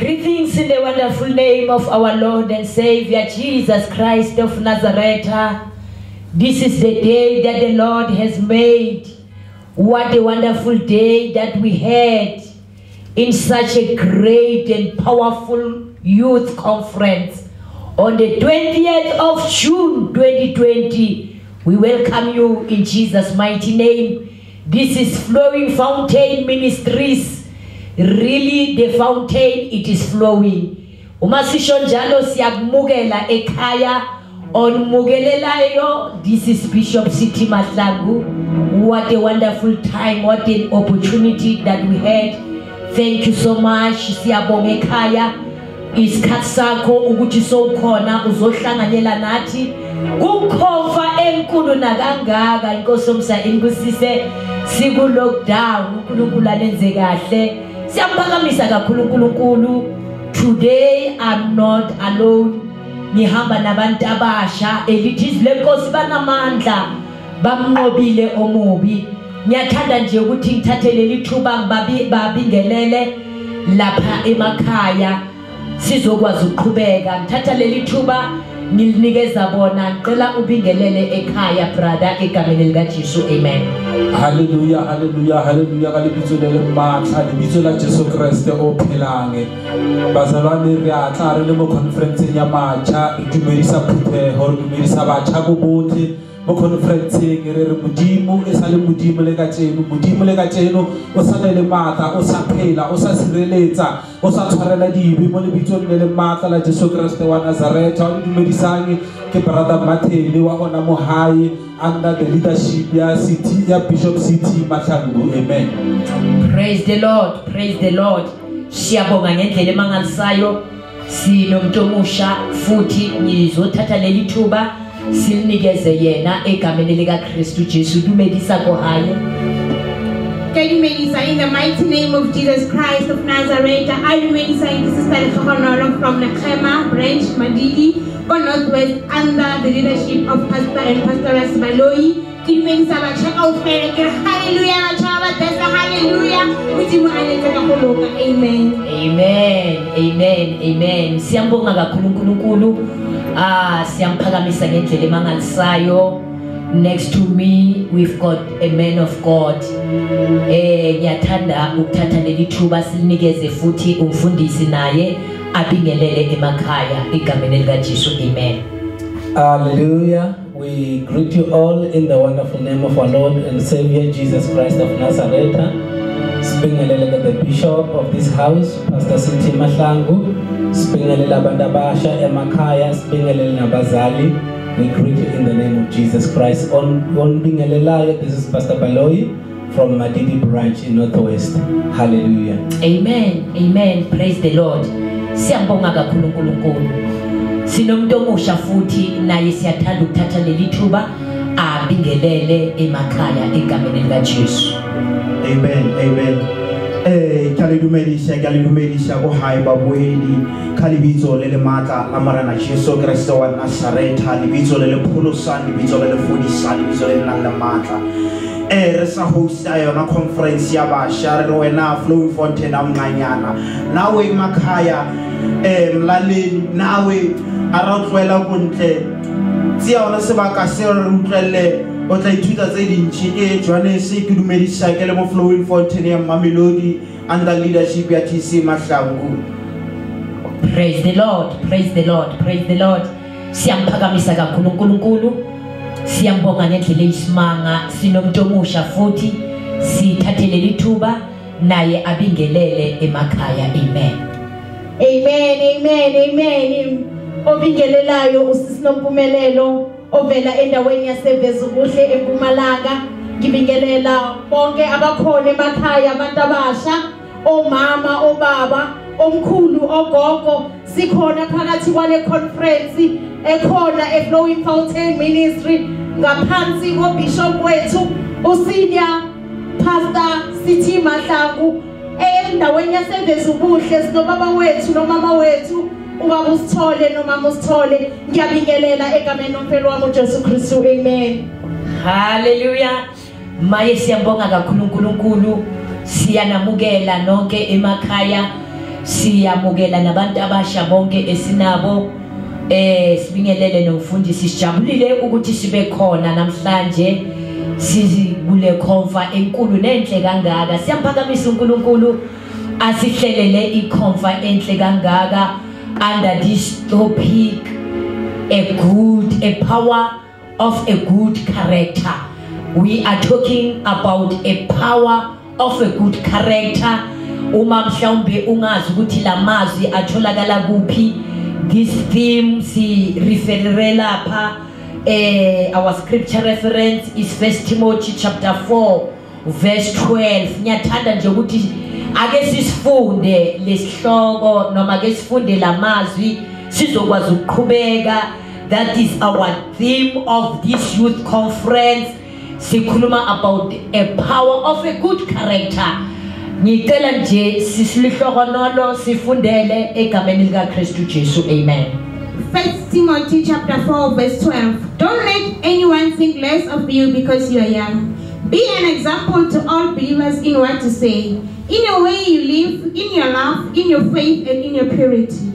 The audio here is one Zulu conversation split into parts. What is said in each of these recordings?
Greetings in the wonderful name of our Lord and Savior Jesus Christ of Nazareth. This is the day that the Lord has made. What a wonderful day that we had in such a great and powerful youth conference on the 20th of June 2020. We welcome you in Jesus' mighty name. This is Flowing Fountain Ministries. Really, the fountain, it is flowing. Umasisho njalo siyamukela ekhaya onmukelelayo. This is Bishop City Mahlangu. What a wonderful time, what an opportunity that we had. Thank you so much. Siyabonga ekhaya. Isikhathi sakho ukuthi sokhona uzohlanganyela nathi kukhomfa enkulu nakangaka inkosi yomsa inkusise siku lockdown uNkulunkulu alenze kahle. Siyaphakamisa kakhulu uNkulunkulu. Today I'm not alone. Ngihamba nabantu abasha elithi lenkosi banamandla bamnqobile omubi. Ngiyathanda nje ukuthi ngithathe leli thuba babingelele lapha emakhaya sizokwazi ukuqhubeka. Ngithatha leli thuba ngilinikeza bona ngicela ubingelele ekhaya brother egameni lika Jesu. Amen. Hallelujah, hallelujah, hallelujah. Kalibitso le matla libitso la Jesu Kriste o phelange. Bazalwane re a tla re le mo conference ya matla itumedisa phupheho re dumedisa batjha go botlhe mo conference re modimo e sa le modimo le ka tseno o sa le matla o sa phela o sa sireletsa o sa tshwarela dibe mo lebitso le matla la Jesu Kriste wa Nazareth. O dumedisang ke brother Mathele wa ona mo hae under the leadership ya city ya Bishop City Mahlangu. Amen. Praise the Lord, praise the Lord. Siyabonga ngendlela emangalisayo sinomntu omusha futhi ngizothatha leli thuba silinikeze yena egameni lika Kristu Jesu. Dumedisa ko haye. In the mighty name of Jesus Christ of Nazareth, I remain saying this is Honorable from Nakema branch Madidi, on Northwest under the leadership of Pastor and Pastoress Baloi. Hallelujah, amen. Amen, amen, amen. Siyambonga kakhulu uNkulunkulu. Siyamphakamisha ngendlela emangalisayo. Next to me we've got a man of God. Ngiyathanda ukuthatha leli thuba silinikeze futhi umfundisi naye abingelele emakhaya egameni lika Jesu. Amen. Hallelujah. We greet you all in the wonderful name of our Lord and Savior Jesus Christ of Nazareth. Sibingelele the bishop of this house, Pastor City Mahlangu. Sibingelele abantu abasha emakhaya, sibingelele nabazali. We greet you in the name of Jesus Christ. On bingelelayo, this is Pastor Baloi from Madidi branch in Northwest. Hallelujah. Amen. Amen. Praise the Lord. Siyambonga kakhulu uNkulunkulu. Sinomntu omusha futhi naye siyathanda ukuthatha leli thuba abingelele emakhaya egameni lika Jesu. Amen. Amen. Kalidumedisha go hae babueli kalibitso le matla la marana Jesu Kriste wa Nazareth. Libitso le pholosa, libitso le fodisa, libitso le nang le matla. Re sa hosta yona conference ya basha re wena Flowing Fountain amnganyana nawe emakhaya mlaleni nawe aratlwela kontle tsia ona sebaka se re utlwele o tla ithuta tse dintsi Johannes ke dumedisa ke le mo Flowing Fountain ya Mamelodi under leadership ya TC Mahlangu. Praise the Lord, praise the Lord, praise the Lord. Siyamphakamisha kakhulu uNkulunkulu. Siyambonga ngendlela eyisimanga sinomntu omusha futhi sithathe leli thuba naye abingelele emakhaya. Amen. Amen, amen, amen. Obingelelayo usisinompumelelo ovela endaweni yaseVezubuhle eMpumalanga. Ngibingelela bonke abakhona emakhaya abantu abasha, omama, obaba, omkhulu, ogogo. Sikhona phakathi kwale conference ekhona eFlowing Fountain Ministry ngaphansi koBishop wethu uSenior Pastor City Mahlangu endaweni yaseVezubuhle sinobaba wethu nomama wethu ubaba uSithole nomama uSithole. Ngiyabingelela egameni lomfelo wami uJesu Kristu. Amen. Hallelujah. Maye siyambonga kakhulu uNkulunkulu. Siyanamukela nonke emakhaya siyamukela nabantu abasha bonke esinabo sibingelele nomfundisi sijabulile ukuthi sibe khona namhlanje sizikule khomfa enkulu nenhle kangaka siyaphakamisa uNkulunkulu asihlelele ikhomfa enhle kangaka under this topic a power of a good character. We are talking about a power of a good character. Uma mhlawumbe ungazi ukuthi lamazwi atholakala kuphi, this theme si referere lapha. Our scripture reference is 1 Timothy chapter 4 verse 12. Ngiyathanda nje ukuthi ake sisifunde lesihloko noma ake sifunde lamazwi sizokwazi ukuqhubeka. That is our theme of this youth conference. Sikhuluma about a power of a good character. Ngicela nje sisihlokonolo sifundele egameni lika Kristu Jesu. Amen. 1 Timothy chapter 4 verse 12. Don't let anyone think less of you because you are young. Be an example to all believers in what to say, in your way you live, in your love, in your faith, and in your purity.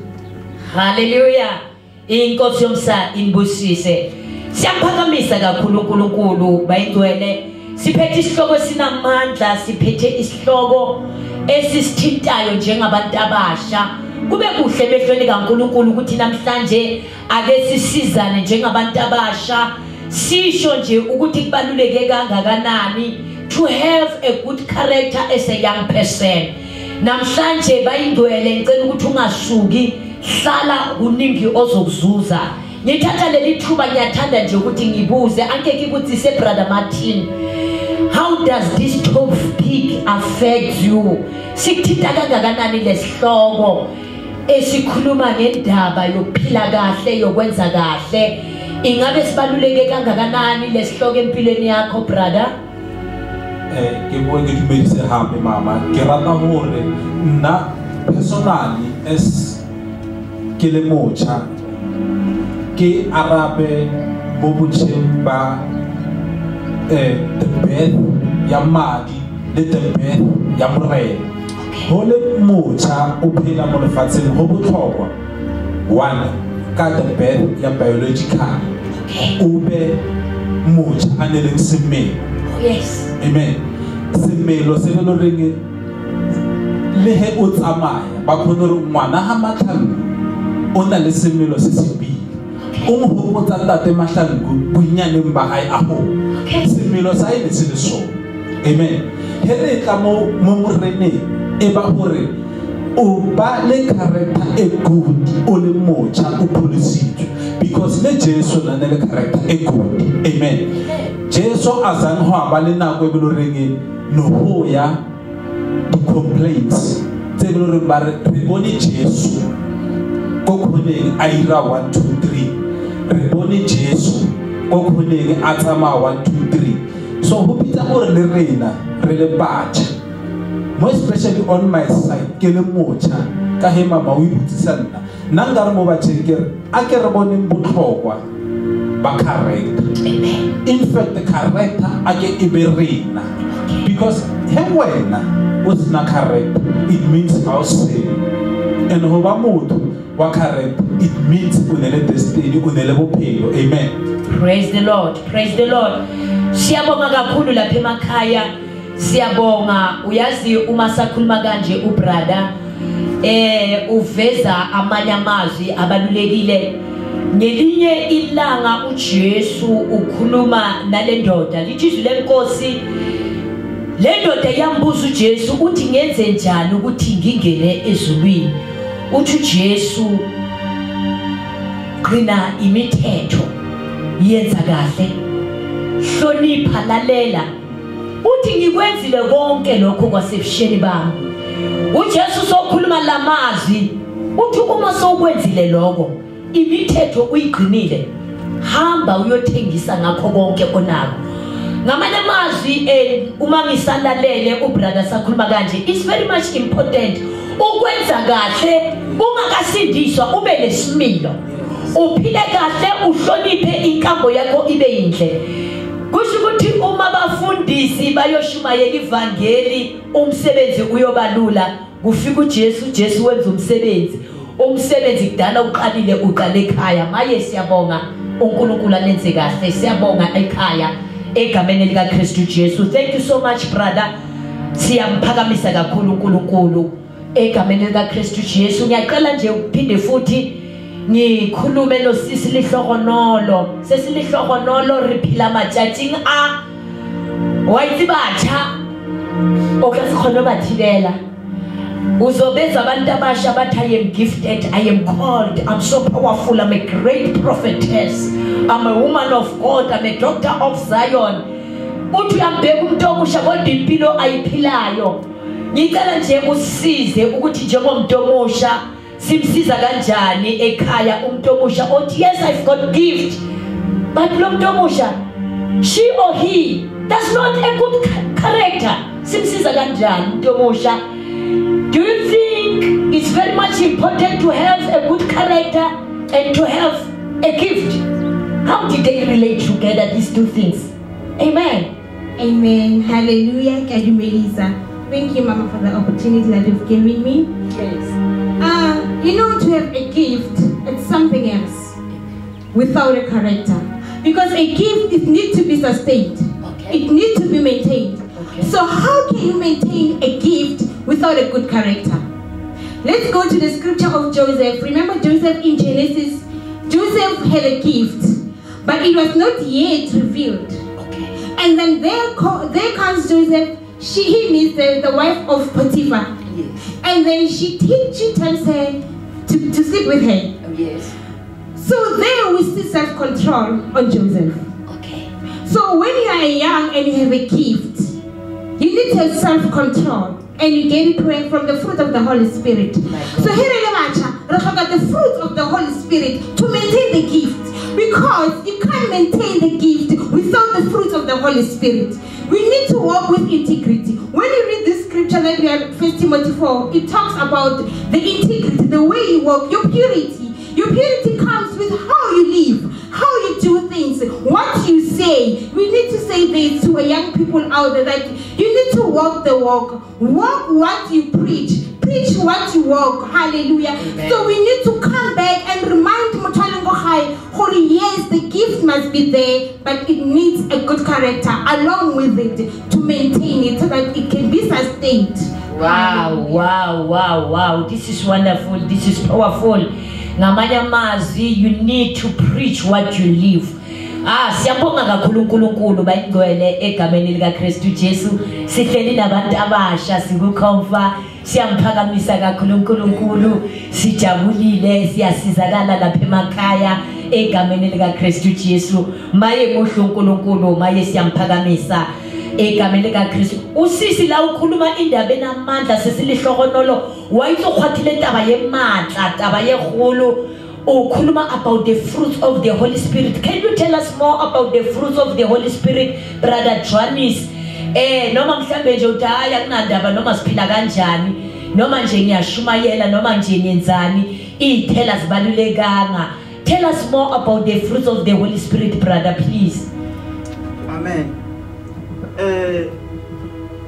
Hallelujah. Inkosi yomsa inbusise. Siyaphakamisa kakhulu uNkulunkulu bayingcwele. Siphethe isihloko sinamandla, siphethe isihloko esisithintayo njengabantu abasha. Kube kuhle behlweni kaNkulunkulu ukuthi namhlanje ake sisizane njengabantu abasha. Sisho nje ukuthi kubaluleke kangakanani to have a good character as a young person. Namhlanje bayingcwele ngicela ukuthi ungasuki hlala uningi ozokuzuza. Ngithatha leli thuba ngiyathanda nje ukuthi ngibuze angeke ukuthi se brother Martin, how does this topic affect you? Sikuthinta kangakanani lesihloko esikhuluma ngendaba yokuphila kahle yokwenza kahle? Ingabe sibaluleke kangakanani lesihloko empilweni yakho brother? Ke bo ke dumedise hambe mama ke rata hore nna personally as ke le mocha ke arabe mo botjheng ba the birth ya madi le the birth ya morena. Hole mocha o phela mo lefatsheng ho botlhokwa one ka the birth ya biological ube mocha a ne le semelo. Yes. Amen. Semelo se le reng le he o tsamaya ba khona re ngwana ha matlhang o na le semelo se se pila o mo hopotsa tate mahlangu bonyaneng ba hae a ho semelo sa ene se le so. Amen. Hele tla mo moreneng e ba hore o ba le character e good o le mocha o polisitswe because le Jesu na le character e good. Amen. Jesu azang ho ba le nako e beloreng no ho ya di complaints tse beloreng ba re bone Jesu go khoneng a ira 1 2 3 re bone Jesu go khoneng a tsama 1 2 3 so ho bitsa gore le rena re le batho more especially on my side ke le mocha ka he mama o ibutsisa nna nangare mo batho ke a ke re bone botlhokwa ba character. In fact the character ake iberina because he wena was na character it means house and ho ba motho wa character it means unele destiny unele bophelo. Amen. Praise the Lord. Praise the Lord. Siyabonga kakhulu lapha emakhaya. Siyabonga uyazi uma sakhuluma kanje ubrother uveza amanye amazwi abalulekile. Ngelinye ilanga uJesu ukhuluma nalendoda lithi lenkosi lendoda yambuza uJesu uthi ngenze njani ukuthi ngingene ezulwini. Uthi uJesu qina imithetho yenza kahle hlonipha lalela uthi ngikwenzile konke lokho kwasebusheni bami. uJesu sokhuluma lamazwi uthi uma sokwenzile lokho imithetho uyiqinile hamba uyothengisa ngakho konke onako. Ngamanye amazwi uma ngisalalele ubrother sakhuluma kanje it's very much important ukwenza kahle ungakasindiswa ube lesimilo uphile kahle uhloniphe inkambo yakho ibe yinhle. Kusho ukuthi uma bafundisi bayoshumayela ivangeli umsebenzi uyobalula kufika uJesu wenza umsebenzi kudala uqalile uqale ekhaya maye siyabonga uNkulunkulu anenze kahle siyabonga ekhaya egameni lika Kristu Jesu. Thank you so much brother, siyamphakamisela kakhulu uNkulunkulu egameni lika Kristu Jesu. Ngiyaqala nje ukuphinde futhi ngikhulume nosisi Lihlokonolo, sesilihlokonolo riphila matjatjing a wayithi batsha okasikhona bathilela uzobeza abantu abasha bathi I am gifted, I am called, I'm so powerful, I'm a great prophetess, I'm a woman of God, I'm a daughter of Zion. Uthi uyambeka umuntu omusha kodwa impilo ayiphilayo. Ngicela nje usize ukuthi njengomuntu omusha simsiza kanjani ekhaya umuntu omusha othi yes I've got gift, but lo muntu omusha she or he does not a good character. Simsiza kanjani umuntu omusha? Do you think it's very much important to have a good character and to have a gift? How did they relate together, these two things? Amen. Amen. Hallelujah. Melissa. Thank you, Mama, for the opportunity that you've given me. Yes. You know, to have a gift, it's something else without a character. Because a gift, it needs to be sustained. Okay. It needs to be maintained. Okay. So how can you maintain a gift without a good character? Let's go to the scripture of Joseph. Remember Joseph in Genesis? Joseph had a gift, but it was not yet revealed. Okay. And then there comes Joseph. He meets the wife of Potiphar. Yes. And then she tells her to sleep with her. Oh, yes. So there we see self-control on Joseph. Okay. So when you are young and you have a gift, you need to have self-control. And you get it from the fruit of the Holy Spirit. So here in the fruit of the Holy Spirit to maintain the gift. Because you can't maintain the gift without the fruit of the Holy Spirit. We need to walk with integrity. When you read this scripture that we have 1 Timothy 4, it talks about the integrity, the way you walk, your purity. Your purity comes with how you live, how you do things, what you say. We need to say this to young people out there that you need to walk the walk. Walk what you preach. Preach what you walk. Hallelujah. Amen. So we need to come back and remind Mutalingo High, yes, the gift must be there, but it needs a good character along with it to maintain it so that it can be sustained. Wow, wow, wow, wow. This is wonderful. This is powerful. Namanyamazi, you need to preach what you live. Siyabonga kakhulu uNkulunkulu bayigcwele egameni lika Kristu Jesu. Sihleli nabantu abasha sikukhomfa, siyamphakamisha kakhulu uNkulunkulu, sijabulile, siyasizakala lapha emakhaya egameni lika Kristu Jesu. Maye muhle uNkulunkulu, maye siyamphakamisha egameni lika Kristu. Usisi la ukhuluma indaba enamandla sesilihlokonolo, wayizokhwathile intaba yemandla, intaba yehulu. Ukhuluma about the fruits of the Holy Spirit. Can you tell us more about the fruits of the Holy Spirit, brother Johannes? Noma mhlambe nje utaya kunandaba noma siphila kanjani, noma nje ngiyashumayela noma nje ngenzani, ithela zibalulekanga. Tell us more about the fruits of the Holy Spirit, brother, please. Amen.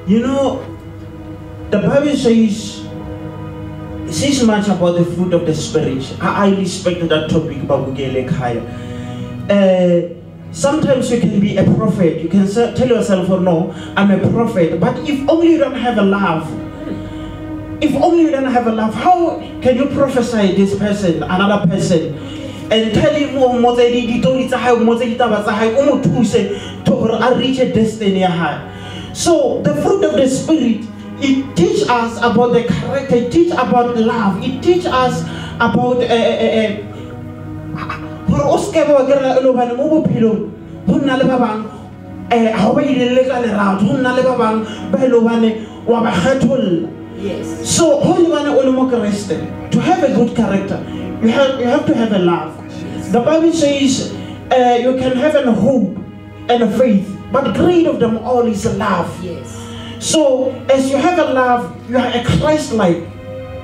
You know, the Bible says much about the fruit of the Spirit. I respect that topic about sometimes you can be a prophet. You can tell yourself, oh no, I'm a prophet. But if only you don't have a love, how can you prophesy this person, another person, and tell him to reach a destiny? So the fruit of the Spirit, it teaches us about the character, it teaches about love, it teaches us about yes. So to have a good character, you have to have a love. The Bible says you can have a hope and a faith, but great of them all is a love. Yes. So, as you have a love, you are a Christ-like.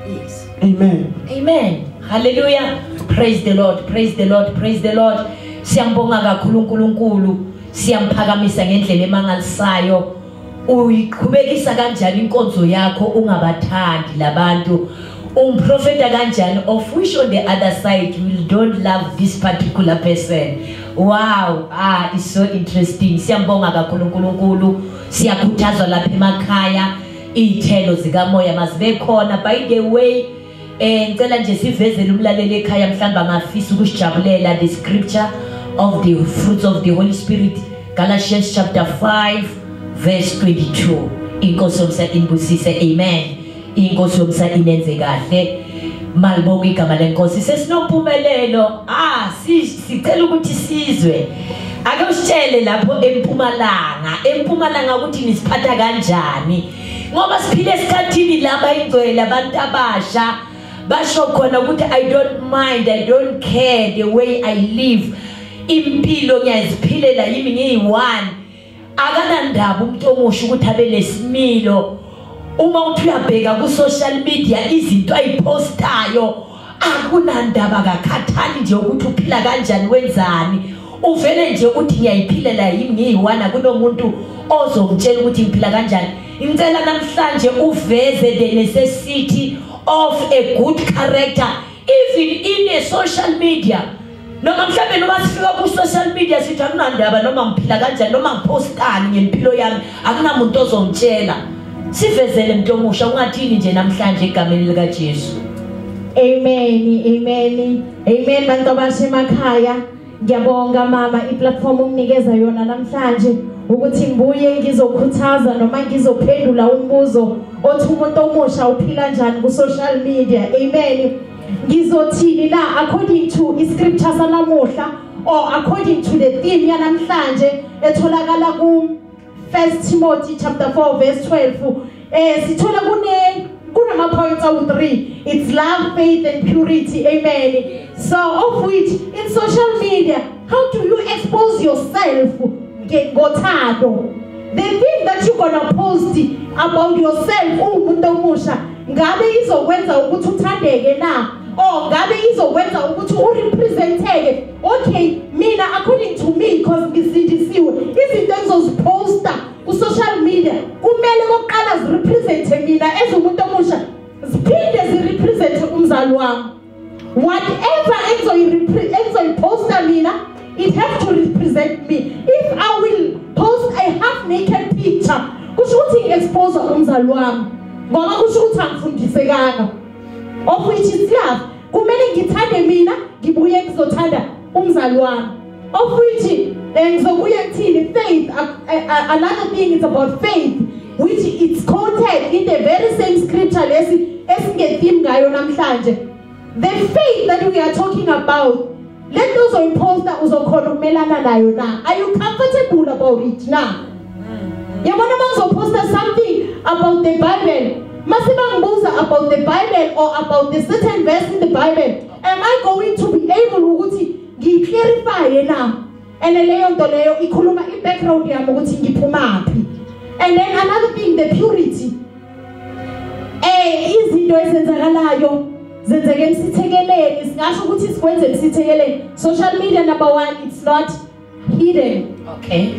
Yes. Amen. Amen. Hallelujah. Praise the Lord. Praise the Lord. Praise the Lord. Siyambonga kakhulu uNkulunkulu. Siyamphakamisa ngendlela emangalisayo. uyiqhubekisa kanjani inkonzo yakho ungabathandi labantu umprofeta kanjani of which on the other side you don't love this particular person. Wow, it's so interesting. Siyambonga kakhulu uNkulunkulu, siyakhuthazwa lapha emakhaya izithelo zikamoya mazibe khona. By the way, ngicela nje sivezele umlaleli ekhaya mhlamba ngafisa ukusijabulela the scripture of the fruits of the Holy Spirit, Galatians chapter 5 verse 22. Inkosi yomsa inbusise, amen. Inkosi yomsa inenze kahle. Malibonga igama lenkosi. Sesinompumelelo. Sicela ukuthi sizwe. Ake usitshele lapho eMpumalanga ukuthi nisiphatha kanjani. Ngoba siphile esikhathini laba ingcwele abantu abasha basho khona ukuthi I don't mind, I don't care the way I live. Impilo ngiyaziphilela yimi ngiyi-one. Akanandaba umuntu omusha ukuthi abe nesimilo. Uma uthi uyabheka ku social media izinto ayipostayo akunandaba kakhathali nje ukuthi uphila kanjani wenzani. Uvele nje uthi ngiyayiphilela yimi ngiyi-one akunomuntu ozongitshela ukuthi ngiphila kanjani. Ngicela namhlanje uveze the necessity of a good character even in a social media. Noma mhlawumbe noma sifika ku social media sithi akunandaba noma ngiphila kanjani noma ngipostani ngempilo yami akunamuntu ozongitshela. Sivezele umuntu omusha ungathini nje namhlanje egameni lika Jesu. Amen, amen, amen. Bantu basemakhaya, ngiyabonga mama iplatform unginikeza yona namhlanje ukuthi ngibuye ngizokhuthaza noma ngizophendula umbuzo othi umuntu omusha uphila kanjani ku social media. Amen. Ngizothini na according to iscripture sanamuhla or according to the theme yanamhlanje etholakala ku 1 Timothy chapter 4 verse 12. Sithola kunama points of 3. It's love, faith and purity. Amen. So of which in social media, how do you expose yourself? Gothado. The thing that you're gonna post about yourself, umuntu omusha, ngabe izokwenza ukuthi uthandeke na? Or ngabe izokwenza ukuthi urepresenteke? Okay, mina according to me because ngisindisiwe, izinto engizoziposta ku social media kumele oqala zirepresente mina as umuntu omusha, ziphinde zirepresente umzali wami. Whatever engizoyiposta mina, it has to represent me. If I will post a half-naked picture, kusho ukuthi ngi-expose umzali wami, ngoba kusho ukuthi angifundisekanga. Of which is love. Kumele ngithande mina, ngibuye ngizothanda umzali wami. Of which ngizobuye ngithini faith. Another thing is about faith, which it's quoted in the very same scripture esingetheme ngayo namhlanje. The faith that we are talking about, let those who impose that uzokhona ukumelana nayo na. Are you comfortable about it now? Yabona mazoposta something about the Bible. Masiba ngibuza about the Bible or about the certain verse in the Bible. Am I going to be able ukuthi ngiclarify na? And leyo nto leyo ikhuluma i-background yami ukuthi ngiphumaphi. And then another thing, the purity. Izinto ezenzakalayo zenzeke emsithekeleni, singasho ukuthi sikwenze emsithekeleni. Social media number 1, it's not hidden. Okay.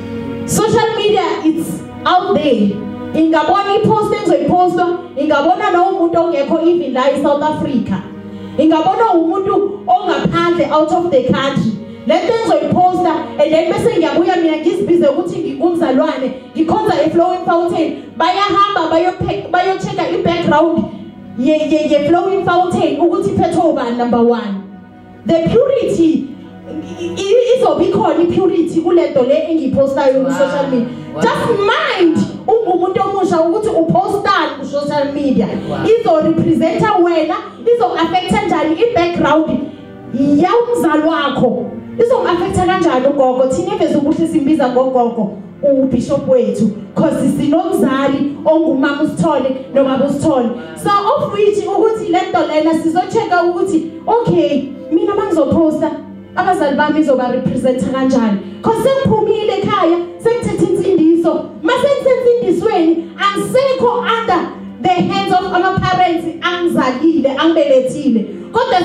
Social media, it's out there. Ingabona ipost engizoyiposta, ingabona no umuntu ongekho even la eSouth Africa. Ingabona umuntu ongaphandle out of the country. Lento engizoyiposta and then bese ngiyabuya mina ngizibhize ukuthi ngingumzalwane, ngikhonza eFlowing Fountain. Bayahamba bayochecka i-background ye Flowing Fountain ukuthi phetho ubani number 1. The purity izobikhona i-purity kulento le engiyipostayo ku social media. Just mind umuntu omusha ukuthi upostani ku social media. Izo representa wena, izo affecta njani i-background ya umzali wakho. Izo affecta kanjani ugogo? Thina eveze ukuthi simbiza ngogogo uBishop wethu because sinomzali ongumama uSithole nobaba uSithole. So of which ukuthi lento lena sizochecka ukuthi okay, mina mangizoposta abazali bami izoba represent kanjani because sengiphumile ekhaya sengithethe insindiso masengitsendisweni angisekho under the hands of our parents angizalile angibelethile kodwa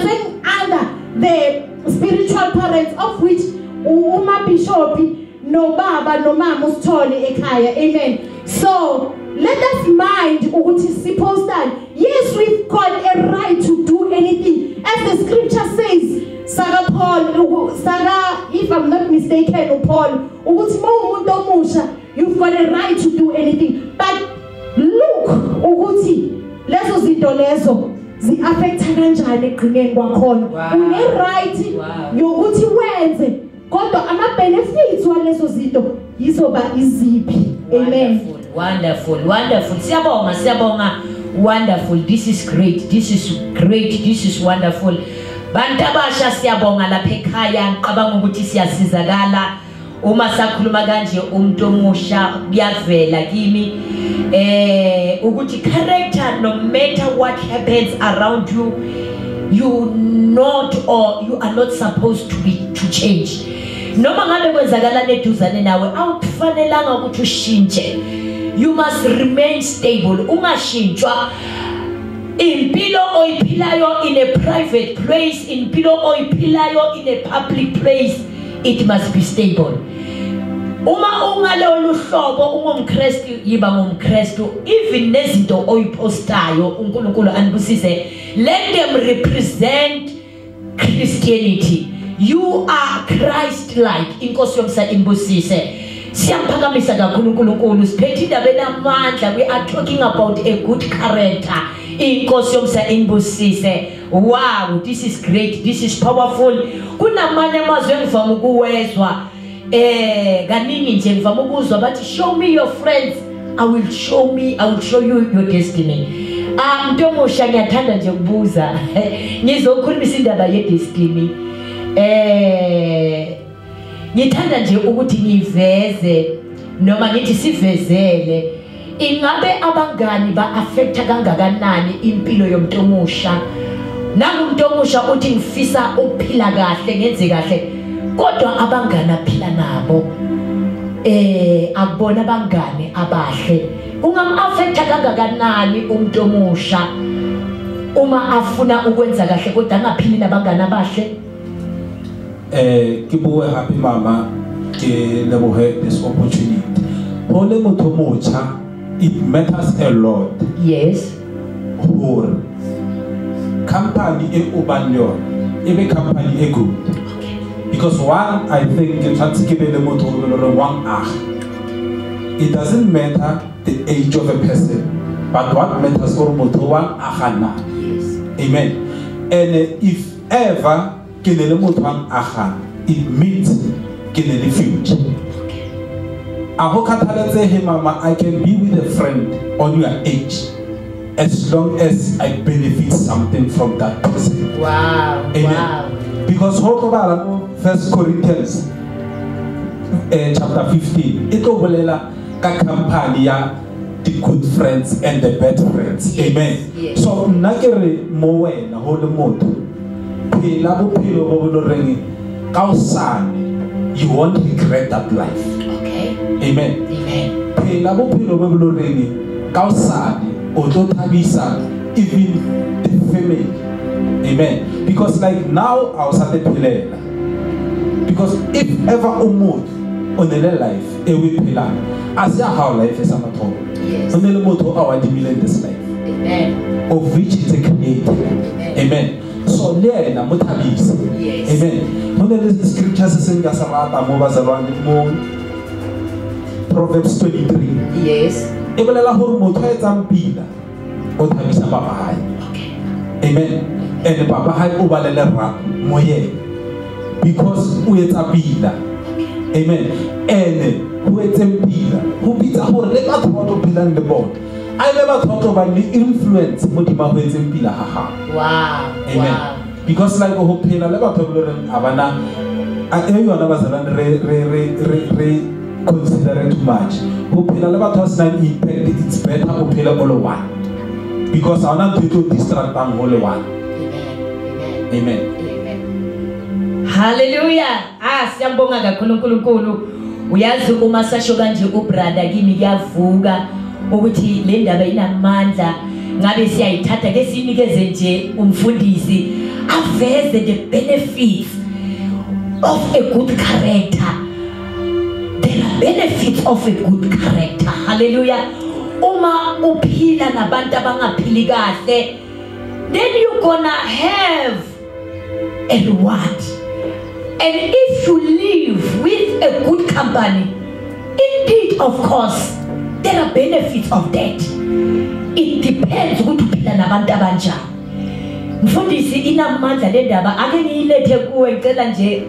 under the spiritual parents of which uma bishop no baba no mama uSithole ekhaya. Amen. So let us mind ukuthi sipostani. Yes, we've got a right to do anything, as the scripture says. Saga Paul, if I'm not mistaken, Paul, you've got a right to do anything. But look, lezo zinto lezo zi-affecta kanjani ekugcineni kwakhona. Une-right yokuthi wenze, kodwa ama-benefits walezo zinto yizoba iziphi. Amen. Wonderful. Siyabonga. Wonderful. This is great. This is wonderful. Bantu abasha siyabonga lapha ekhaya, ngicabanga ukuthi siyasizakala uma sakhuluma kanje umuntu omusha kuyavela kimi ukuthi character, no matter what happens around you, you are not supposed to change. Noma ngabe kwenzakala neduzane nawe awukufanelanga ukuthi ushintshe. You must remain stable, ungashintshwa. Impilo oyiphilayo in a private place, impilo oyiphilayo in a public place, it must be stable. Uma ungalolu hlobo ungumKristu yiba ngumKristu, even nezinto oyipostayo uNkulunkulu anibusise, let them represent Christianity. You are Christ-like. Inkosi yomsa imbusise. Siyaphakamisa kakhulu uNkulunkulu, siphethe indaba enamandla. We are talking about a good character. Inkosi yomsa imbusise. Wow, this is great, this is powerful. Kunamanye amazwi engivama ukuwezwa kaningi nje ngivama ukuzwa bathi show me your friends, I will show you your destiny. Mntu omusha ngiyathanda nje ukubuza ngizokhulumisa indaba ye destiny. Ngithanda nje ukuthi ngiveze noma ngithi sivezele ingabe abangani ba-affecta kangakanani impilo yomuntu omusha. Nangumuntu omusha uthi ngifisa ukuphila kahle, ngenze kahle, kodwa abangani aphila nabo akubona abangani abahle. Ungam-affecta kangakanani umuntu omusha uma afuna ukwenza kahle kodwa angaphili nabangani abahle? Ke bue happy mama ke lebohe this opportunity. Hole motho mocha, it matters a lot. Yes. Hore company e obanyo ebe company e good. Okay. Because one, I think it doesn't matter the age of a person, but what matters is moto one ahana. Yes. Amen. And if ever it means the future. I can be with a friend on your age as long as I benefit something from that person. Wow. Amen. Wow. Because hold on, 1 Corinthians chapter 15, it obelela ka company ya the good friends and the bad friends. Yes. Amen. Yes. So nakere mowe na hold moto. Phela bophelo bo boloreng ka osane, you won't regret that life. Okay. Amen. Amen. Phela bophelo bo boloreng ka osane o tlo thabisa even the family. Amen. Because like now I was at the pillar. Because if ever umut on the life, it will pillar. As how life is at all. Yes. On the moto our in this life. Amen. Of which is a creator. Amen. So there na mutabis. Yes. Amen. When the scriptures say gasarata mo bazalwane mo Proverbs 23. Yes. Ebelela hore motho a etsang pila o thabisa baba hae. Okay. Amen. And baba hae o balele ra moye because o etsa pila. Amen. And who etseng pila who bitsa hore le batho ba tlo phelang le bona I never thought about the influence modima ho etseng pila ha ha. Wow. Amen. Wow. Because like ho phela le batho ba leng abana a yona bazalane re consider too much. Ho phela le batho sa impact, it's better ho phela all one. Because I want to distract them all one. Amen. Amen. Hallelujah. Siyambonga kakhulu uNkulunkulu. Uyazi uma sasho kanje ubrother kimi kuyavuka ukuthi le ndaba inamandla ngabe siyayithatha ke sinikeze nje umfundisi aveze the benefits of a good character. There are are benefits of a good character. Hallelujah. Uma uphila nabantu abangaphili kahle, then you're gonna have a reward. And if you live with a good company, indeed, of course, there are benefits of that. It depends ukuthi uphila nabantu abanjani. Mfundisi inamandla le ndaba ake ngiyilethe kuwe ngicela nje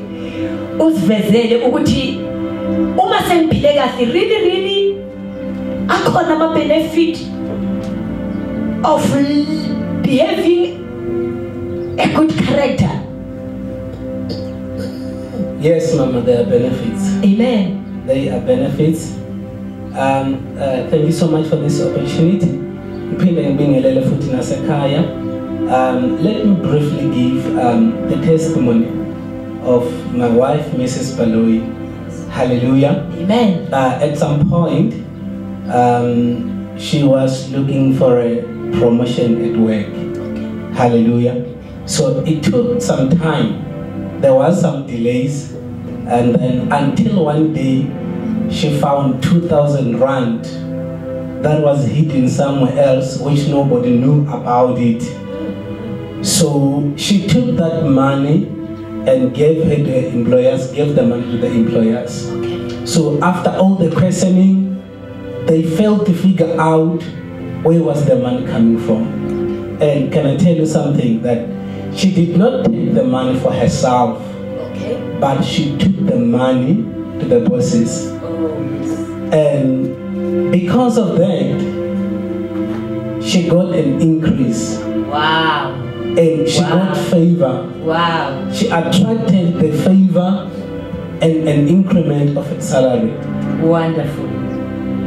usivezele ukuthi uma sengiphile kahle really akhona ama benefit of behaving a good character. Yes, Mama, there are benefits. Amen. There are benefits. Thank you so much for this opportunity. Let me briefly give the testimony of my wife, Mrs. Baloyi. Hallelujah. Amen. At some point, she was looking for a promotion at work. Hallelujah. So it took some time. There was some delays, and then until one day she found 2,000 rand that was hidden somewhere else, which nobody knew about it. So she took that money and gave the money to the employers. Okay. So after all the questioning, they failed to figure out where was the money coming from. And can I tell you something, that she did not take the money for herself, Okay. but she took the money to the bosses. Oh, yes. And because of that, she got an increase. Wow. And she Wow. got favor. Wow. She attracted the favor and an increment of her salary. Wonderful.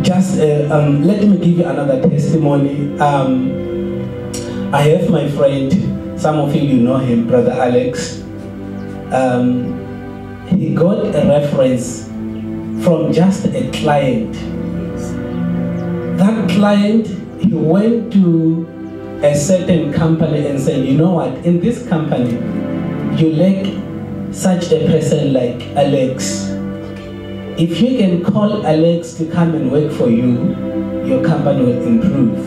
Just let me give you another testimony. I have my friend, some of you know him, Brother Alex. He got a reference from just a client. That client, he went to a certain company and said, you know what, in this company, you lack such a person like Alex. If you can call Alex to come and work for you, your company will improve.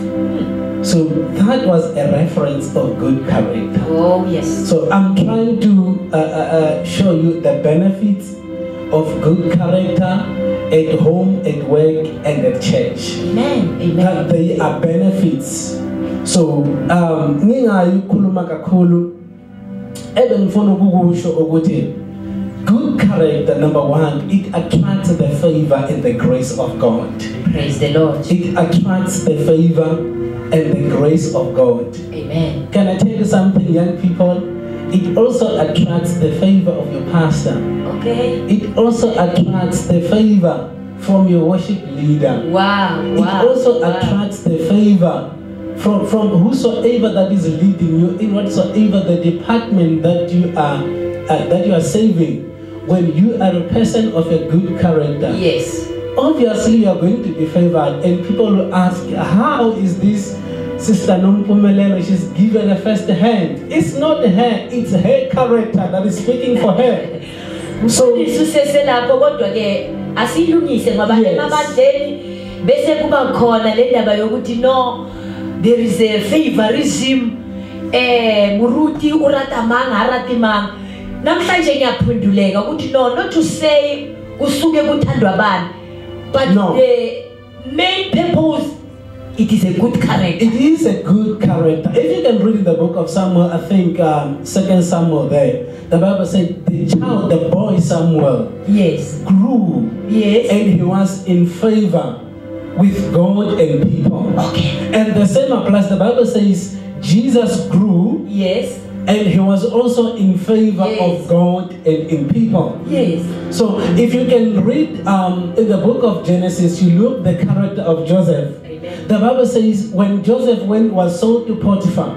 So that was a reference of good character. Oh, yes. So I'm trying to show you the benefits of good character at home, at work, and at church. Amen. Amen. That they are benefits. So, ngingayikhuluma kakhulu ebengifuna ukukusho ukuthi good character, number one, it attracts the favor and the grace of God. Praise the Lord. It attracts the favor and the grace of God. Amen. Can I tell you something, young people? It also attracts the favor of your pastor. Okay. It also attracts the favor from your worship leader. Wow. It Wow. also wow. attracts the favor from whosoever that is leading you in whatsoever the department that you are serving. When you are a person of a good character, Yes. obviously you are going to be favored, and people will ask, how is this Sister Nompumelelo, she's given a first hand? It's not her, it's her character that is speaking for her. So Isiselapho kodwa ke asilungise ngoba Yes. emabandleni bese kuba khona le ndaba yokuthi no, there is a favorism, muruti urata manga harati manga. Namhlanje ngiyaphunduleka ukuthi no, not to say usuke kuthandwa bani, but No. the main purpose, it is a good character. it is a good character. If you can read in the book of Samuel, I think 2 Samuel there, the Bible said the boy Samuel Yes. grew, Yes. and he was in favor with God and people. Okay. And the same applies. The Bible says Jesus grew, Yes. and he was also in favor Yes. of God and in people. Yes. So if you can read in the book of Genesis, you look the character of Joseph. Amen. The Bible says when Joseph was sold to Potiphar,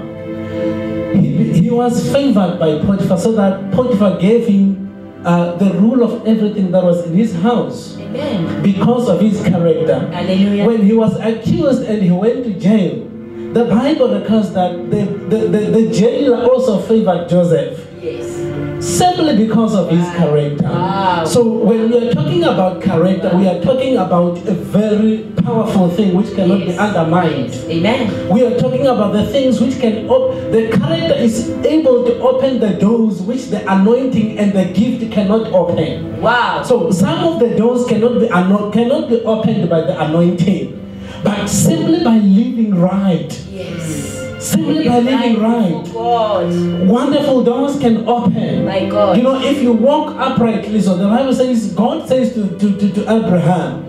he was favored by Potiphar, so that Potiphar gave him the rule of everything that was in his house Amen. because of his character. Hallelujah. When he was accused and he went to jail, the Bible records that the jailer also favored Joseph. Yes. simply because of his character. Wow. So when we are talking about character, we are talking about a very powerful thing which cannot be undermined. Amen. We are talking about the things which can the character is able to open the doors which the anointing and the gift cannot open. Wow. So some of the doors cannot be opened by the anointing, but simply by living right. Yes. Simply by living right. God. Wonderful doors can open. My God. You know, if you walk uprightly, so the Bible says, God says to Abraham,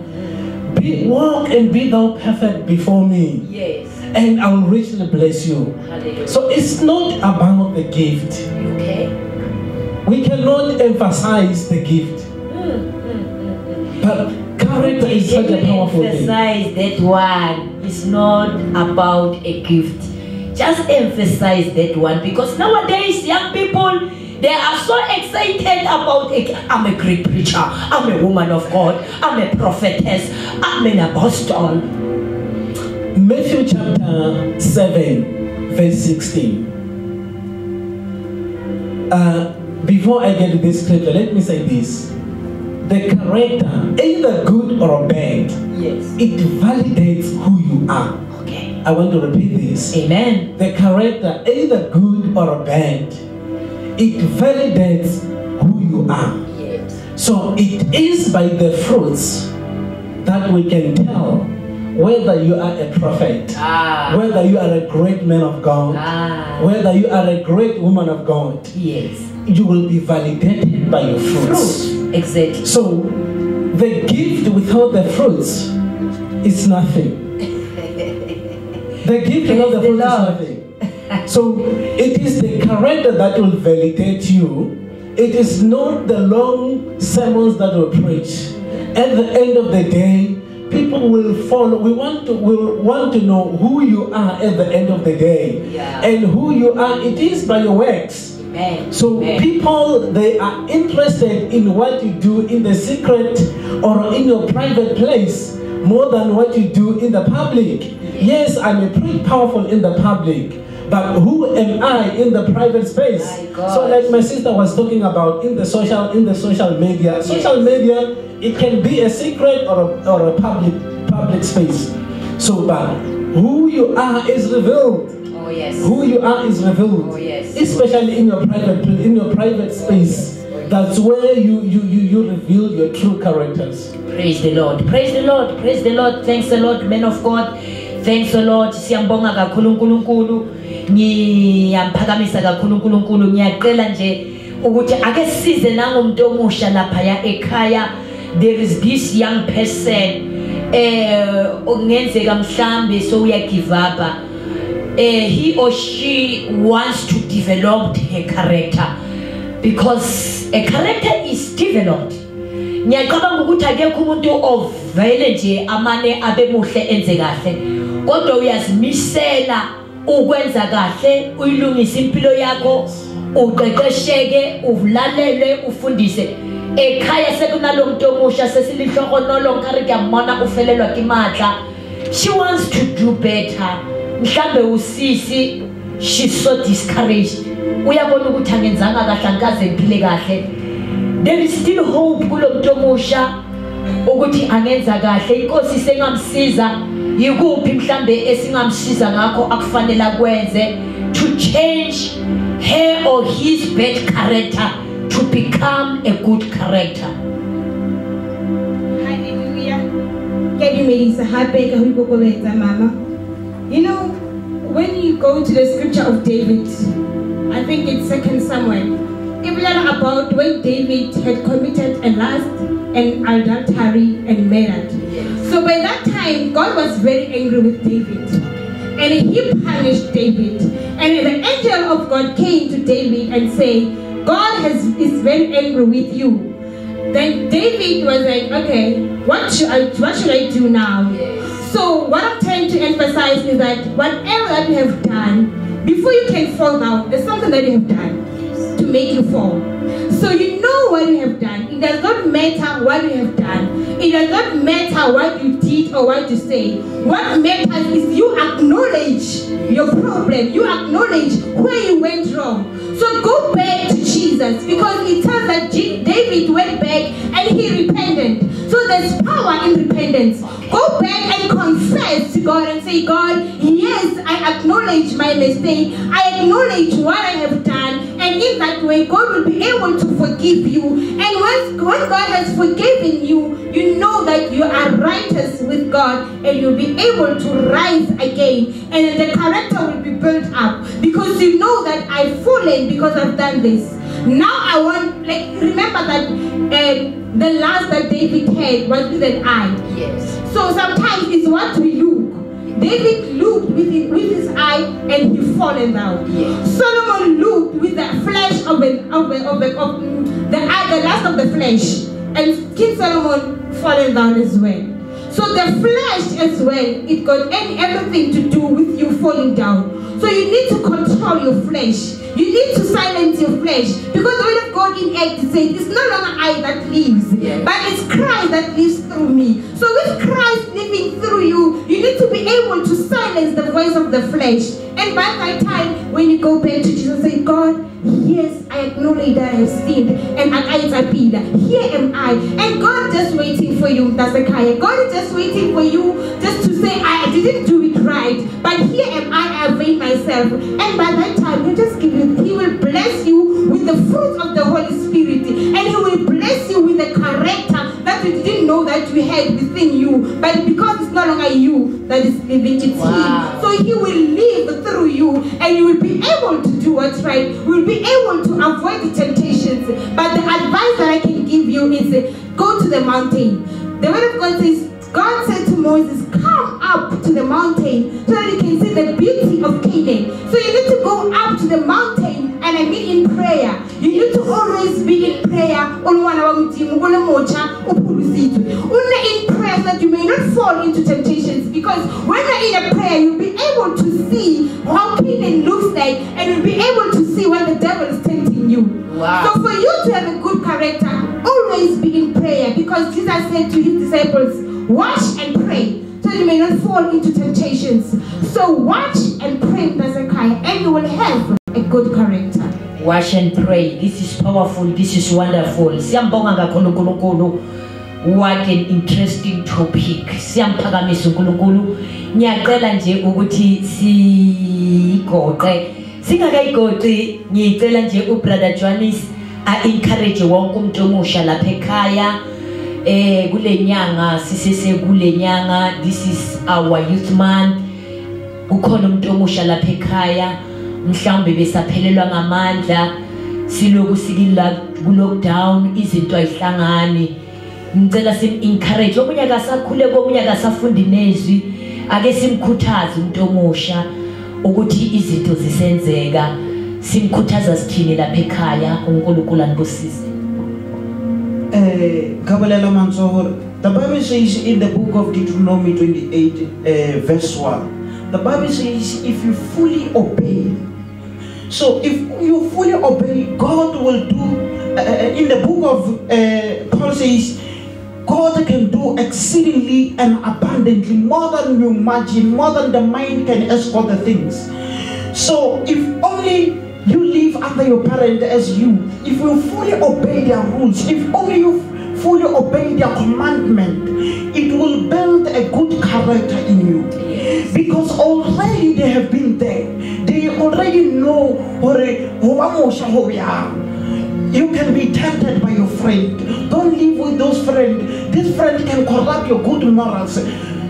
walk and be thou perfect before me. Yes. And I will richly bless you. Hallelujah. So it's not about the gift. Okay. We cannot emphasize the gift. But character is such a powerful thing. Emphasize that one is not about a gift. Just emphasize that one, because nowadays young people, they are so excited about I'm a great preacher, I'm a woman of God, I'm a prophetess, I'm an apostle. Matthew chapter 7 verse 16. Before I get to this scripture, let me say this. The character, either good or bad, Yes. it validates who you are. Okay. I want to repeat this. Amen. The character, either good or bad, it validates who you are. Yes. So it is by the fruits that we can tell whether you are a prophet, whether you are a great man of God, whether you are a great woman of God. Yes. You will be validated by your fruits. Exactly. So the gift without the fruits is nothing. The gift without the fruits is nothing. So it is the character that will validate you. It is not the long sermons that will preach. At the end of the day, people will follow. We want to know who you are at the end of the day. Yeah. And who you are, it is by your works. Amen. So Amen. people, they are interested in what you do in the secret or in your private place more than what you do in the public. Yes, I'm a pretty powerful in the public, but who am I in the private space? My God. So like my sister was talking about in the social media. Social media, it can be a secret or a public space. So but who you are is revealed. Oh yes. Who you are is revealed. Oh, yes. Especially in your private space. That's where you reveal your true characters. Praise the Lord. Praise the Lord. Praise the Lord. Thanks the Lord, men of God. Thanks the Lord. Siyambonga kakhulu uNkulunkulu. Ngiyamphakamisha kakhulu uNkulunkulu. Ngiyaqela nje ukuthi ake size nangomuntu omusha lapha ya ekhaya. There is this young person ongenzeka mhlambe so uya give up. He or she wants to develop her character, because a character is developed. Ngiyacabanga ukuthi akekho umuntu ovele nje amane abe muhle enze kahle, kodwa uyazimisela ukwenza kahle, uyilungise impilo yakho, uqeqesheke, uvulalele, ufundise. Ekhaya sekunalomuntu omusha sesilihlokonolo nkari kuyambona ufelelwa kimatla. She wants to do better. Mhlambe usisi, she's so discouraged. Uyabona ukuthi angenzanga kahle, angikaze ngiphile kahle. There is still hope kulo muntu omusha ukuthi angenza kahle. Inkosi sengamsiza, yikuphi mhlambe esingamsiza ngakho akufanele akwenze to change her or his bad character to become a good character. Hallelujah. Mama. You know, when you go to the scripture of David, I think it's 2 Samuel, it will learn about when David had committed a lust and adultery and murder. So by that time, God was very angry with David, and he punished David. And the angel of God came to David and said, God is very angry with you. Then David was like, okay, what should I do now? So what I'm trying to emphasize is that whatever that you have done, before you can fall down, there's something that you have done to make you fall. So you know what you have done. It does not matter what you have done. It does not matter what you did or what you say. What matters is you acknowledge your problem. You acknowledge where you went wrong. So go back to Jesus, because it tells that David went back and he repented. So there's power in repentance. Go back and confess to God and say, God, yes, I acknowledge my mistake. I acknowledge what I have done. And in that way, God will be able to forgive you. And when God has forgiven you, you know that you are righteous with God, and you'll be able to rise again. And then the character will be built up, because you know that I've fallen because I've done this. Now I want, remember that the last that David had was with an eye. Yes. So sometimes it's what we look. David looked with his eye and he fallen down. Yes. Solomon looked with the flesh of the eye, the lust of the flesh, and King Solomon fallen down as well. So the flesh as well, it got everything to do with you falling down. So you need to control your flesh. You need to silence your flesh, because the word of God in Acts says it's no longer I that lives, but it's Christ that lives through me. So with Christ living through you, you need to be able to silence the voice of the flesh. And by that time, when you go back to Jesus, say, God, yes, I acknowledge that I have sinned, and here am I. And God is just waiting for you, Hezekiah. God is just waiting for you just to say, I didn't do it right, but here am I avail myself. And by that time, He will bless you with the fruit of the Holy Spirit, and He will bless you with the character that you didn't know that you had within you, but because it's no longer you that is living, it's Him. So He will live through you, and you will be able to do what's right. You will be able to avoid the temptations. But the advice that I can give you is go to the mountain. The word of God says, God said to Moses, come up to the mountain so that you can see the beauty of Canaan. So you need to go up to the mountain, and I mean in prayer. You need to always be in prayer. In prayer, so that you may not fall into temptations. Because when you're in a prayer, you'll be able to see how Canaan looks like, and you'll be able to see when the devil is tempting you. Wow. So for you to have a good character, always be in prayer, because Jesus said to His disciples, watch and pray, so you may not fall into temptations. So watch and pray, Hezekiah, and you will have a good character. Watch and pray. This is powerful. This is wonderful. Siyambonga kakhulu uNkulunkulu. What an interesting topic. Siyamphakamisa uNkulunkulu. Ngiyacela nje ukuthi sigoqe. Singakayigoqi, ngicela nje uBrother Johannes encourage wonke umuntu omusha lapha ekhaya. Kule nyanga sisese kule nyanga, this is our youth month. Kukhona umuntu omusha lapha ekhaya, mhlawumbe besaphelelwa ngamandla, siloku sikila ku lockdown, izinto ayihlangani. Ngicela sim encourage omunye akasakhule komunye akasafunda inezwi, ake simkhuthaze umuntu omusha ukuthi izinto zisenzeka. Simkhuthaza sithini lapha ekhaya, uNkulunkulu anibusise. The Bible says in the book of Deuteronomy 28 verse 1, the Bible says if you fully obey, so if you fully obey, God will do, in the book of Paul says, God can do exceedingly and abundantly, more than you imagine, more than the mind can escort the things. So if only you live under your parent as you, if you fully obey their rules, if only you fully obey their commandment, it will build a good character in you. Because already they have been there. They already know you can be tempted by your friend. Don't live with those friends. This friend can corrupt your good morals.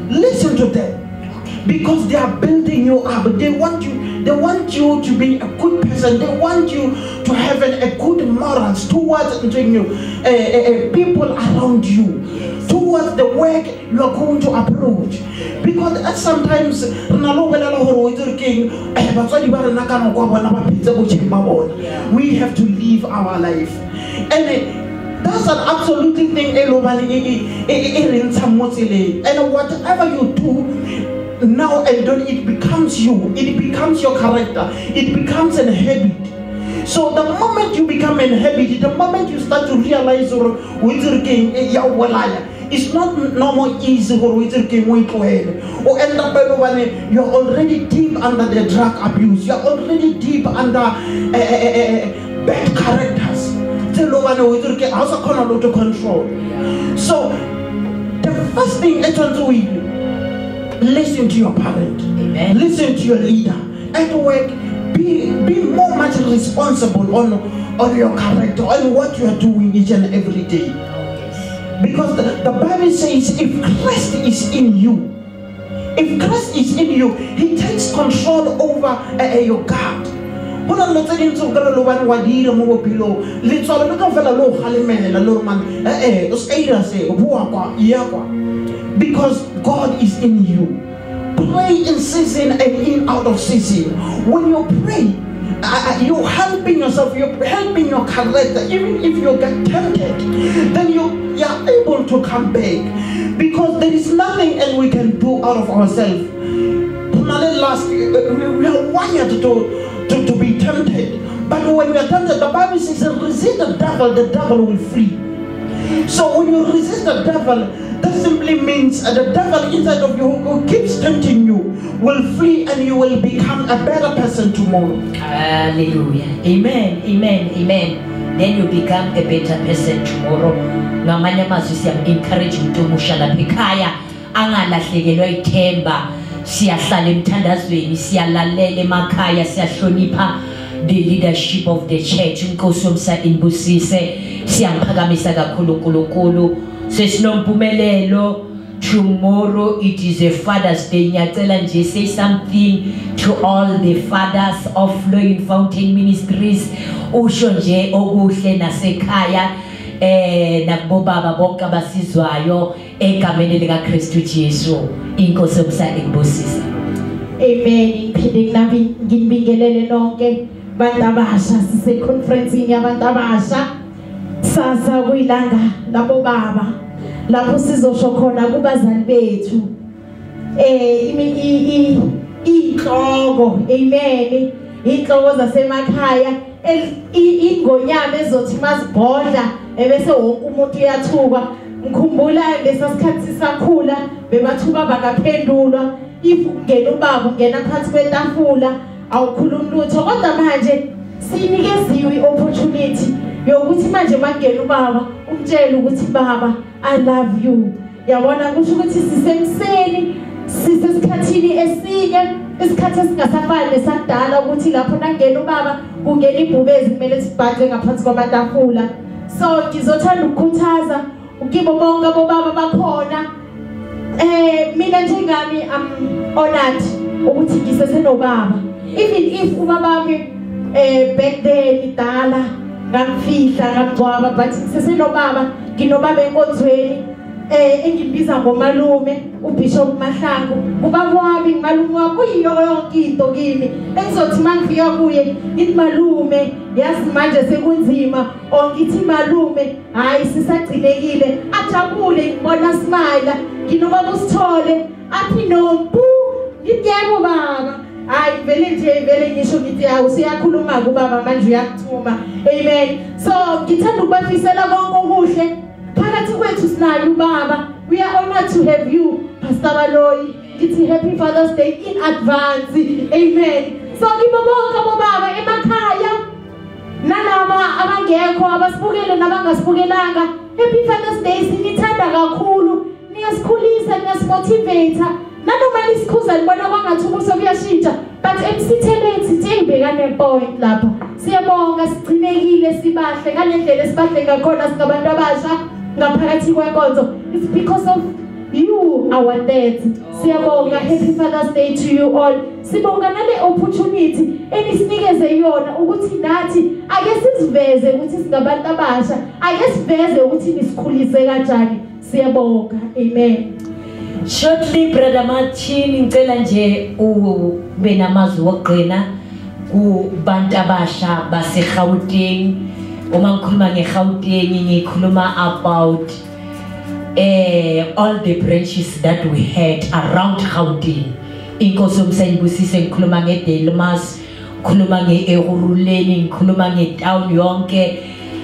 Listen to them. Because they are building you up. They want you to be a good person. They want you to have a good morals towards people around you, towards the work you are going to approach. Because sometimes we have to live our life. And that's an absolute thing. And whatever you do now and then, it becomes you. It becomes your character. It becomes a habit. So the moment you become inhabited, the moment you start to realize or it's not normal easy or or end up you're already deep under the drug abuse, you're already deep under bad characters. To control. So the first thing I want to do, listen to your parent. Amen. Listen to your leader. At work, be more much responsible on your character, on what you are doing each and every day. Because the Bible says if Christ is in you, he takes control over your God. Because God is in you. Pray in season and in out of season. When you pray, you're helping yourself, you're helping your character. Even if you get tempted, then you are able to come back. Because there is nothing else we can do out of ourselves. We are wired to be tempted. But when we are tempted, the Bible says resist the devil will flee. So when you resist the devil, that simply means the devil inside of you who keeps tempting you will flee and you will become a better person tomorrow. Hallelujah. Amen. Amen. Amen. Then you become a better person tomorrow. Ngamanye amazwi siyam-encourage umuntu omusha lapha ekhaya angalahlekelwa ithemba. Siyahlala emthandazweni, siyalalela emakhaya, siyahlonipha the leadership of the church. Inkosi yomsa inibusise, siyamuphakamisa kakhulu uNkulunkulu. Sesinompumelelo. Tomorrow it is a Father's Day. Ngiyacela nje say something to all the fathers of Flowing Fountain Ministries. Usho nje okuhle nasekhaya nakubobaba bonke abasizwayo egameni lika Kristu Jesu. Inkosi yomsa inibusise. Amen. Ngiphinde ngibingelele nonke bantu abasha sise conference yabantu abasha sasa kuyilanga labo baba lapho sizosho khona kubazali bethu inhloko. Amen. Inhloko zasemakhaya ingonyama ezothi mazibhodla ebese wonke umuntu uyathuka. Ngikhumbula lesasikhathi sisakhula bebathuka bakaphendulwa if ungena ubaba ungena phansi kwetafula awukhulumi lutho, kodwa manje sinikeziwe i-opportunity yokuthi manje mangena ubaba umtshela ukuthi baba I love you. Yabona kusho ukuthi sisemseni sisesikhathini esinye, isikhathi esingasafani nesakudala ukuthi lapho nangena ubaba kungena ibhubezi kumele sibhadle ngaphansi kwamatafula. So ngizothanda ukukhuthaza ukibo bonke bobaba bakhona. Mina njengami I'm honored ukuthi ngisesenobaba. Even if ubabami back then idala ngamfihla ngagcwaba, but ngisesenobaba, nginobaba enkonzweni engimbiza ngomalume uBishop Mahlangu. Ubaba wami malume wami uyiyo yonke into kimi engizothi mangifika kuye ngithi malume yazi manje sekunzima, ongithi malume hayi sisagcinekile, ajabule ngibona smile, nginobaba usithole athi nompu ngiyebo baba. Hayi vele ngisho ngithi usiyakhuluma kubaba manje uyakuthuma. Amen. So ngithanda ukubafisela konke okuhle phakathi kwethu sinayo ubaba. We are honored to have you Pastor Baloyi. Ngithi happy Father's Day in advance. Amen. So ngibonga bobaba emakhaya nalaba abangekho abasibukele nabangasibukelanga, happy Father's Day. Sinithanda kakhulu, niyasikhulisa, niyasimotivate. Nanoma isikhuza libona kwangathi ubuso kuyashintsha, but emsitheleni sithi engibhekane point lapha. Siyabonga sigcinekile sibahle ngalendlela esibahle ngakhona singabantu abasha ngaphakathi kwenkonzo. It's because of you our dads. Siyabonga, happy Father's Day to you all. Sibonga nale opportunity enisinikeze yona ukuthi nathi ake sisiveze ukuthi singabantu abasha, ake siveze ukuthi nisikhulise kanjani. Siyabonga. Amen. Shortly Brother Martin ngicela nje ube namazwi wokuqina kubantu abasha baseGauteng. Uma ngikhuluma ngeGauteng ngikhuluma about all the branches that we had around Gauteng. Inkosi yomsa inibusise, ngikhuluma ngeDelmas, ngikhuluma ngeEhuruleni, ngikhuluma ngetown yonke,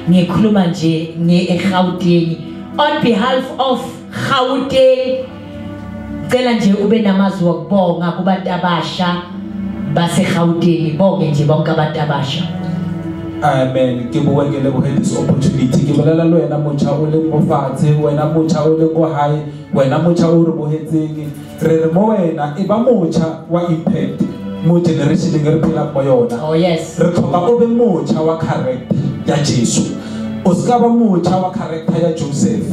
ngikhuluma nje ngeGauteng. On behalf of Gauteng, cela nje ube namazwi okubonga kubantu abasha baseGauteng, bonke nje bonke abantu abasha. Amen. Ke bua ke lebohe this opportunity. Ke bolela le wena motjha o le mofatshe, wena motjha o le ko hae, wena motjha o re bohetseng. Re mo wena e ba motjha wa impact mo generation e re phela mo yona. Oh yes. Re tlhoka o be motjha wa character ya Jesu. O ska ba motjha wa character ya Joseph.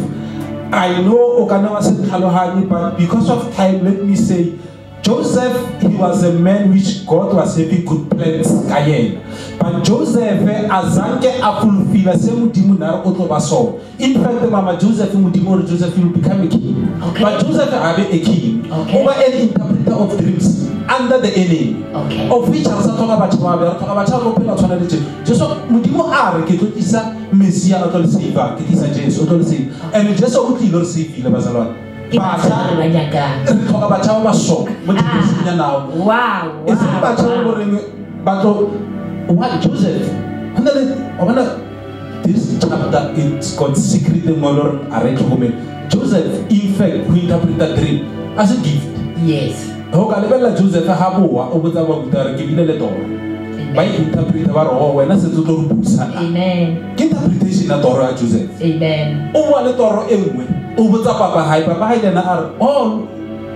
I know o kana wa se tlhalohanye, but because of time let me say Joseph, he was a man which God was having good plans ka yena. But Joseph azange a fulfill se modimo na o tlo ba so. In fact mama Joseph modimo Joseph will become a king. Okay. But Joseph abe a king. Okay. Over an interpreter of dreams under the enemy. Okay. Of which are sa toka batho ba be toka batho go phela tshwana le je. Jesu modimo a re ke tlo isa Messiah o tlo save ke isa Jesu o tlo save. And Jesu o tlile re save le bazalwane. Wow. What Joseph? This chapter it's got secret in Joseph, in fact, who interpreted the dream as a gift. Yes. Joseph Haboa over the giving the door. By interpreter when I said to Busa. Amen. Interpretation of Torah Joseph. Amen. Over the Torah anyway. Over the Papa High and all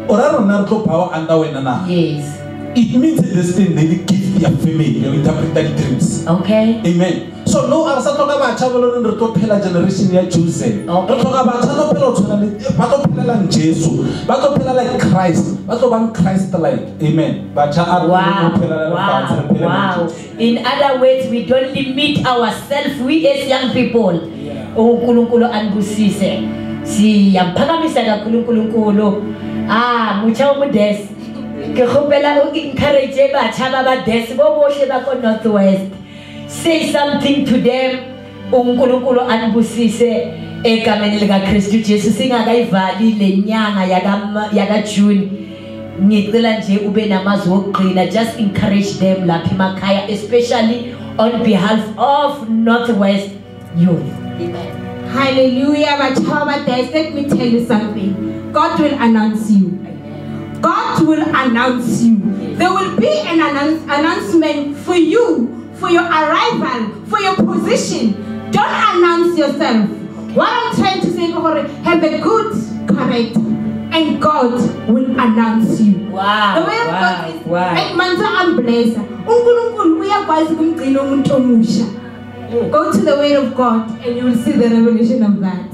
or I don't know power under when. Yes. It means this thing they give their family, you interpret the dreams. Okay. Amen. So no, I was talking about travel on the top generation here Joseph. Okay. Talk about Battle Jesus, Battle like Christ, Battle Christ like. Amen. Wow. In other words, we don't limit ourselves. We as young people. Unkulunkulu anbusise. Si yamphakamisa kakhulu uNkulunkulu. Mucha umudesi. Ke khopela o encourage batjha ba ba desi bo bohle ba ko Northwest. Say something to them. uNkulunkulu anibusise egameni lika Kristu Jesu singakayivali lenyanga yaka June. Ngicela nje ube namazwi okuqina, just encourage them lapha emakhaya, especially on behalf of Northwest Youth. Amen. Hallelujah. But let me tell you something. God will announce you. God will announce you. There will be an announcement for you, for your arrival, for your position. Don't announce yourself. What I'm trying to say, have a good character, and God will announce you. Wow. The way of God is, and manza amblesa. Go to the word of God, and you will see the revelation of that.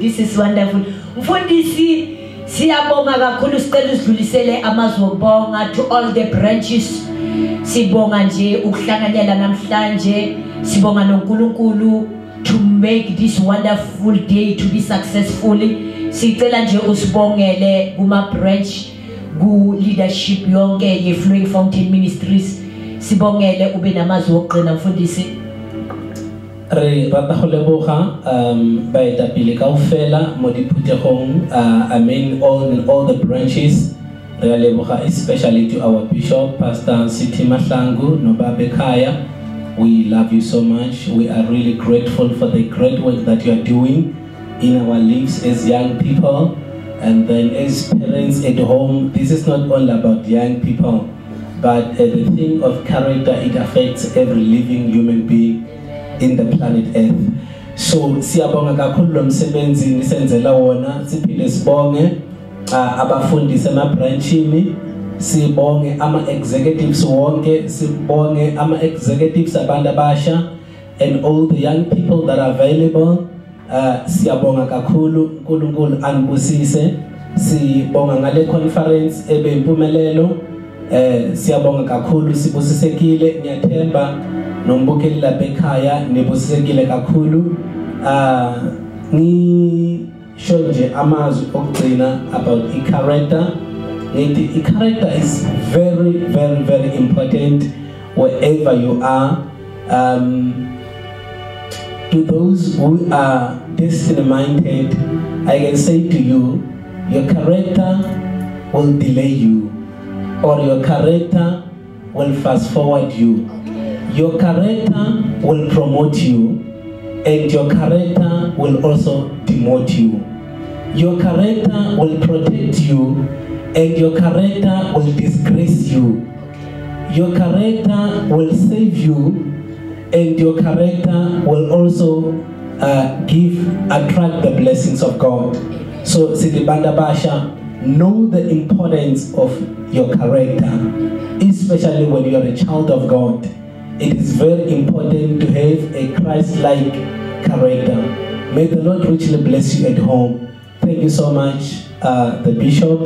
This is wonderful. Mfundisi siyabonga kakhulu, sicela usidlulisele amazwi okubonga to all the branches. Sibonga nje ukuhlanganyela namhlanje, sibonga noNkulunkulu to make this wonderful day to be successful. Sicela nje usibongele kuma branch ku leadership yonke ye Flowing Fountain Ministries. Sibongele ube namazwi okuqina mfundisi. Re rata go leboga baetapele kaofela mo diphuthegong, I mean all the branches. Re leboga especially to our bishop Pastor Siti Mahlangu Nobabe Kaya. We love you so much. We are really grateful for the great work that you are doing in our lives as young people, and then as parents at home. This is not only about young people, but the thing of character, it affects every living human being in the planet Earth. So siyabonga kakhulu lo msebenzi nisenzela wona, siphile sibonge abafundisi emabranchini, sibonge ama-executives wonke, sibonge ama-executives abantu abasha and all the young people that are available. Siyabonga kakhulu, uNkulunkulu anibusise. Sibonga ngale conference ebe impumelelo. Siyabonga kakhulu, sibusisekile, ngiyathemba nombukeli lapha ekhaya nibusisekile kakhulu. Ngisho nje amazwi okugcina about i-character. I-character is very, very, very important wherever you are. To those who are destiny-minded, I can say to you, your character will delay you. or your character will fast forward you. Your character will promote you, and your character will also demote you. Your character will protect you, and your character will disgrace you. Your character will save you, and your character will also attract the blessings of God. So Sidibanda Basha, know the importance of your character, especially when you are a child of God. It is very important to have a Christ-like character. May the Lord richly bless you at home. Thank you so much, the Bishop.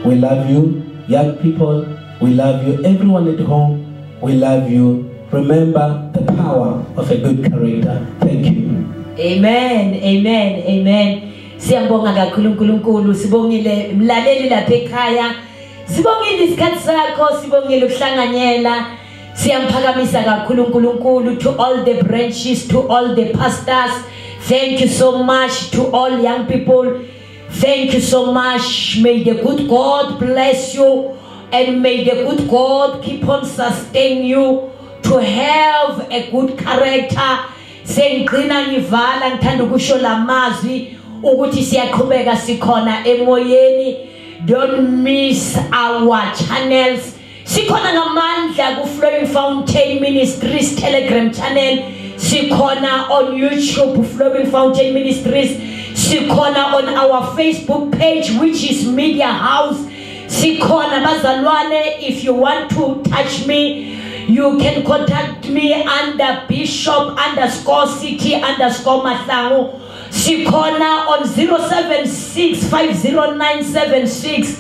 We love you. Young people, we love you. Everyone at home, we love you. Remember the power of a good character. Thank you. Amen, amen, amen. Siyambonga kakhulu uNkulunkulu, sibongile mlaleli lapha ekhaya. Sibongile isikhathi sakho, sibongile ukuhlanganyela. Siyamphakamisa kakhulu uNkulunkulu, to all the branches, to all the pastors. Thank you so much to all young people. Thank you so much. May the good God bless you, and may the good God keep on sustaining you to have a good character. Sengqina ngivala ngithanda ukusho lamazwi ukuthi siyaqhubeka sikhona emoyeni. Don't miss our channels. Sikhona ngamandla ku Flowing Fountain Ministries Telegram channel. Sikhona on YouTube Flowing Fountain Ministries. Sikhona on our Facebook page, which is Media House. Sikhona bazalwane. If you want to touch me, you can contact me under Bishop_City_Mahlangu. Sikhona on 076509766.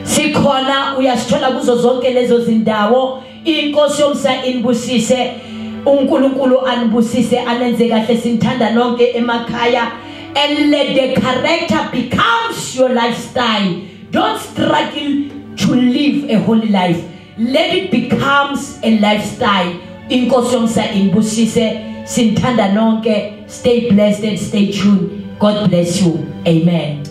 Sikhona uyasithola kuzo zonke lezo zindawo. Inkosi yomsa inibusise, uNkulunkulu anibusise, anenze kahle, sinthanda nonke emakhaya. And let the character becomes your lifestyle. Don't struggle to live a holy life. Let it becomes a lifestyle. Inkosi yomsa inibusise, sinthanda nonke. Stay blessed and stay tuned. God bless you. Amen.